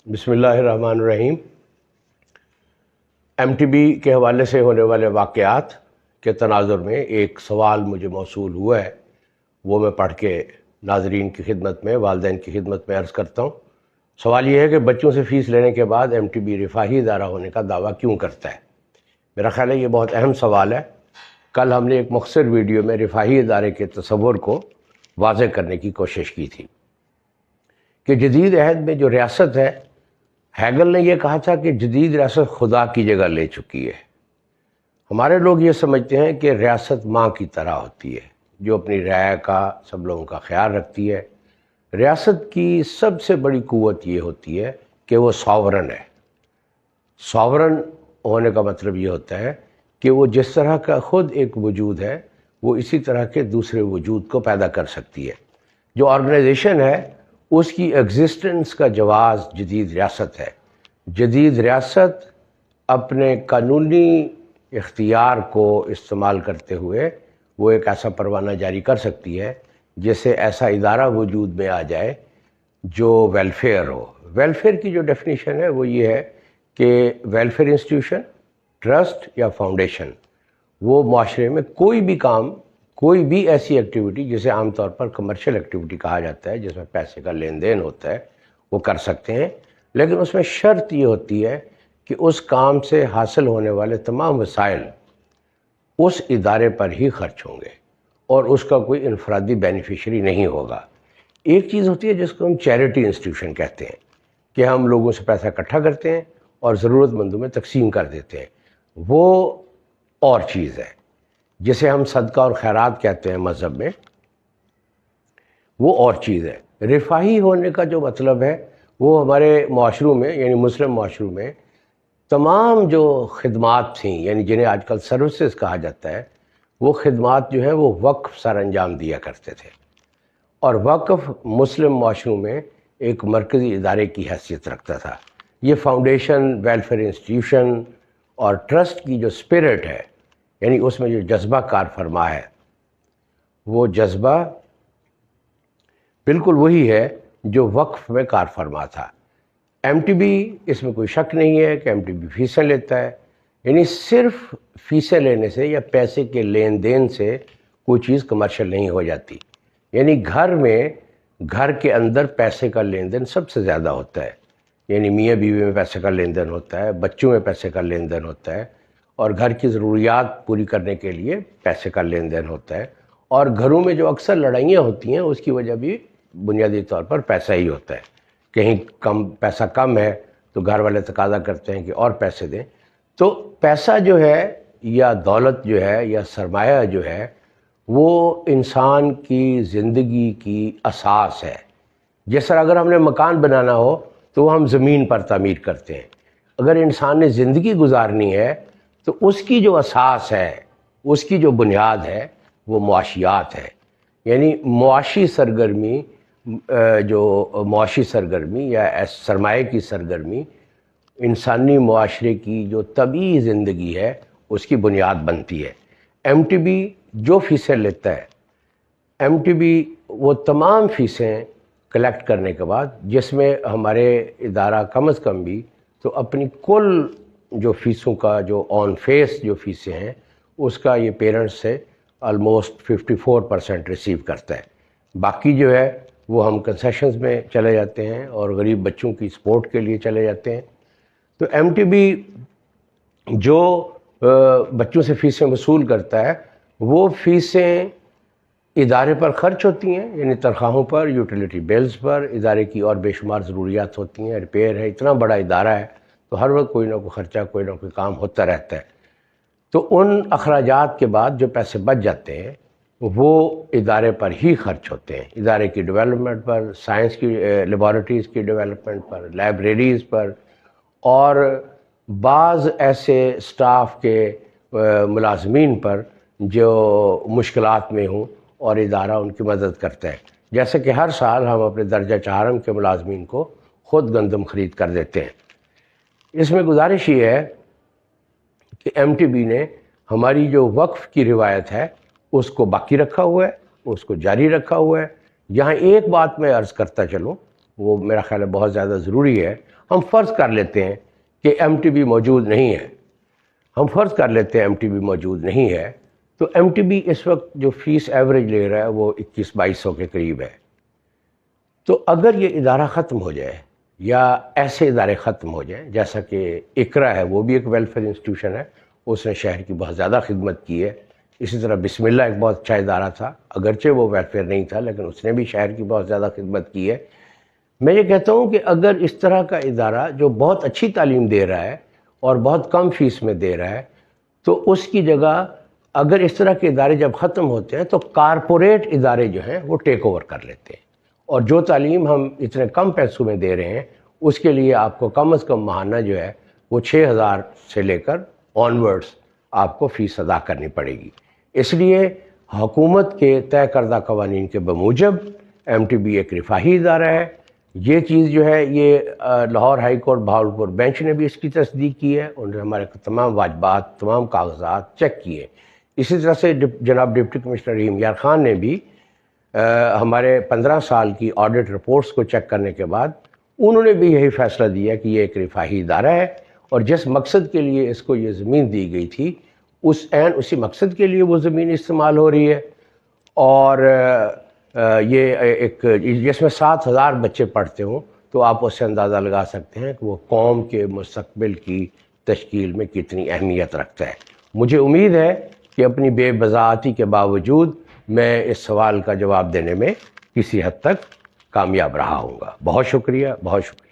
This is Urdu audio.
بسم اللہ الرحمن الرحیم۔ ایم ٹی بی کے حوالے سے ہونے والے واقعات کے تناظر میں ایک سوال مجھے موصول ہوا ہے، وہ میں پڑھ کے ناظرین کی خدمت میں، والدین کی خدمت میں عرض کرتا ہوں۔ سوال یہ ہے کہ بچوں سے فیس لینے کے بعد ایم ٹی بی رفاہی ادارہ ہونے کا دعویٰ کیوں کرتا ہے؟ میرا خیال ہے یہ بہت اہم سوال ہے۔ کل ہم نے ایک مختصر ویڈیو میں رفاہی ادارے کے تصور کو واضح کرنے کی کوشش کی تھی کہ جدید عہد میں جو ریاست ہے، ہیگل نے یہ کہا تھا کہ جدید ریاست خدا کی جگہ لے چکی ہے۔ ہمارے لوگ یہ سمجھتے ہیں کہ ریاست ماں کی طرح ہوتی ہے جو اپنی رعایا کا، سب لوگوں کا خیال رکھتی ہے۔ ریاست کی سب سے بڑی قوت یہ ہوتی ہے کہ وہ ساورن ہے۔ ساورن ہونے کا مطلب یہ ہوتا ہے کہ وہ جس طرح کا خود ایک وجود ہے، وہ اسی طرح کے دوسرے وجود کو پیدا کر سکتی ہے۔ جو آرگنائزیشن ہے اس کی ایگزسٹنس کا جواز جدید ریاست ہے۔ جدید ریاست اپنے قانونی اختیار کو استعمال کرتے ہوئے وہ ایک ایسا پروانہ جاری کر سکتی ہے جس سے ایسا ادارہ وجود میں آ جائے جو ویلفیئر ہو۔ ویلفیئر کی جو ڈیفینیشن ہے وہ یہ ہے کہ ویلفیئر انسٹیٹیوشن، ٹرسٹ یا فاؤنڈیشن، وہ معاشرے میں کوئی بھی کام، کوئی بھی ایسی ایکٹیویٹی جسے عام طور پر کمرشل ایکٹیویٹی کہا جاتا ہے، جس میں پیسے کا لین دین ہوتا ہے، وہ کر سکتے ہیں، لیکن اس میں شرط یہ ہوتی ہے کہ اس کام سے حاصل ہونے والے تمام وسائل اس ادارے پر ہی خرچ ہوں گے اور اس کا کوئی انفرادی بینیفیشری نہیں ہوگا۔ ایک چیز ہوتی ہے جس کو ہم چیریٹی انسٹیٹیوشن کہتے ہیں کہ ہم لوگوں سے پیسہ اکٹھا کرتے ہیں اور ضرورت مندوں میں تقسیم کر دیتے ہیں، وہ اور چیز ہے۔ جسے ہم صدقہ اور خیرات کہتے ہیں مذہب میں، وہ اور چیز ہے۔ رفاہی ہونے کا جو مطلب ہے وہ ہمارے معاشروں میں، یعنی مسلم معاشروں میں، تمام جو خدمات تھیں، یعنی جنہیں آج کل سروسز کہا جاتا ہے، وہ خدمات جو ہیں وہ وقف سر انجام دیا کرتے تھے، اور وقف مسلم معاشروں میں ایک مرکزی ادارے کی حیثیت رکھتا تھا۔ یہ فاؤنڈیشن، ویلفیئر انسٹیٹیوشن اور ٹرسٹ کی جو اسپرٹ ہے، یعنی اس میں جو جذبہ کار فرما ہے، وہ جذبہ بالکل وہی ہے جو وقف میں کار فرما تھا۔ ایم ٹی بی، اس میں کوئی شک نہیں ہے کہ ایم ٹی بی فیسیں لیتا ہے، یعنی صرف فیسیں لینے سے یا پیسے کے لین دین سے کوئی چیز کمرشل نہیں ہو جاتی۔ یعنی گھر کے اندر پیسے کا لین دین سب سے زیادہ ہوتا ہے، یعنی میاں بیوی میں پیسے کا لین دین ہوتا ہے، بچوں میں پیسے کا لین دین ہوتا ہے، اور گھر کی ضروریات پوری کرنے کے لیے پیسے کا لین دین ہوتا ہے، اور گھروں میں جو اکثر لڑائیاں ہوتی ہیں اس کی وجہ بھی بنیادی طور پر پیسہ ہی ہوتا ہے۔ کہیں پیسہ کم ہے تو گھر والے تقاضا کرتے ہیں کہ اور پیسے دیں۔ تو پیسہ جو ہے یا دولت جو ہے یا سرمایہ جو ہے، وہ انسان کی زندگی کی اساس ہے۔ جس طرح اگر ہم نے مکان بنانا ہو تو وہ ہم زمین پر تعمیر کرتے ہیں، اگر انسان نے زندگی گزارنی ہے تو اس کی جو اساس ہے، اس کی جو بنیاد ہے، وہ معاشیات ہے۔ یعنی معاشی سرگرمی یا سرمایہ کی سرگرمی انسانی معاشرے کی جو طبیعی زندگی ہے اس کی بنیاد بنتی ہے۔ ایم ٹی بی جو فیسیں لیتا ہے، ایم ٹی بی وہ تمام فیسیں کلیکٹ کرنے کے بعد، جس میں ہمارے ادارہ کم از کم بھی تو اپنی کل جو فیسوں کا جو آن فیس جو فیسیں ہیں اس کا یہ پیرنٹس سے آلموسٹ 54% ریسیو کرتا ہے۔ باقی جو ہے وہ ہم کنسیشنز میں چلے جاتے ہیں اور غریب بچوں کی سپورٹ کے لیے چلے جاتے ہیں۔ تو ایم ٹی بی جو بچوں سے فیسیں وصول کرتا ہے، وہ فیسیں ادارے پر خرچ ہوتی ہیں، یعنی تنخواہوں پر، یوٹیلیٹی بلز پر، ادارے کی اور بے شمار ضروریات ہوتی ہیں، ریپیئر ہے، اتنا بڑا ادارہ ہے تو ہر وقت کوئی نہ کوئی خرچہ، کوئی نہ کوئی کام ہوتا رہتا ہے۔ تو ان اخراجات کے بعد جو پیسے بچ جاتے ہیں وہ ادارے پر ہی خرچ ہوتے ہیں، ادارے کی ڈیولپمنٹ پر، سائنس کی لیبارٹریز کی ڈیولپمنٹ پر، لائبریریز پر، اور بعض ایسے سٹاف کے ملازمین پر جو مشکلات میں ہوں اور ادارہ ان کی مدد کرتا ہے۔ جیسے کہ ہر سال ہم اپنے درجہ چہارم کے ملازمین کو خود گندم خرید کر دیتے ہیں۔ اس میں گزارش یہ ہے کہ ایم ٹی بی نے ہماری جو وقف کی روایت ہے اس کو باقی رکھا ہوا ہے، اس کو جاری رکھا ہوا ہے۔ یہاں ایک بات میں عرض کرتا چلوں وہ میرا خیال ہے بہت زیادہ ضروری ہے. ہم فرض کر لیتے ہیں کہ ایم ٹی بی موجود نہیں ہے، ہم فرض کر لیتے ہیں ایم ٹی بی موجود نہیں ہے، تو ایم ٹی بی اس وقت جو فیس ایوریج لے رہا ہے وہ 21-2200 کے قریب ہے. تو اگر یہ ادارہ ختم ہو جائے یا ایسے ادارے ختم ہو جائیں، جیسا کہ اقرا ہے وہ بھی ایک ویلفیئر انسٹیٹیوشن ہے، اس نے شہر کی بہت زیادہ خدمت کی ہے. اسی طرح بسم اللہ ایک بہت اچھا ادارہ تھا، اگرچہ وہ ویلفیئر نہیں تھا لیکن اس نے بھی شہر کی بہت زیادہ خدمت کی ہے. میں یہ کہتا ہوں کہ اگر اس طرح کا ادارہ جو بہت اچھی تعلیم دے رہا ہے اور بہت کم فیس میں دے رہا ہے، تو اس کی جگہ اگر اس طرح کے ادارے جب ختم ہوتے ہیں تو کارپوریٹ ادارے جو ہیں وہ ٹیک اوور کر لیتے ہیں، اور جو تعلیم ہم اتنے کم پیسوں میں دے رہے ہیں اس کے لیے آپ کو کم از کم ماہانہ جو ہے وہ 6,000 سے لے کر آنورڈز آپ کو فیس ادا کرنی پڑے گی. اس لیے حکومت کے طے کردہ قوانین کے بموجب ایم ٹی بی ایک رفاہی ادارہ ہے. یہ چیز جو ہے یہ Lahore high court Bahawalpur bench نے بھی اس کی تصدیق کی ہے، انہوں نے ہمارے تمام واجبات تمام کاغذات چیک کیے. اسی طرح سے جناب ڈپٹی کمشنر رحیم یار خان نے بھی ہمارے 15 سال کی آڈٹ رپورٹس کو چیک کرنے کے بعد انہوں نے بھی یہی فیصلہ دیا کہ یہ ایک رفاہی ادارہ ہے، اور جس مقصد کے لیے اس کو یہ زمین دی گئی تھی اسی مقصد کے لیے وہ زمین استعمال ہو رہی ہے. اور یہ ایک جس میں 7,000 بچے پڑھتے ہوں تو آپ اس سے اندازہ لگا سکتے ہیں کہ وہ قوم کے مستقبل کی تشکیل میں کتنی اہمیت رکھتا ہے. مجھے امید ہے کہ اپنی بے بضاعتی کے باوجود میں اس سوال کا جواب دینے میں کسی حد تک کامیاب رہا ہوں گا. بہت شکریہ، بہت شکریہ.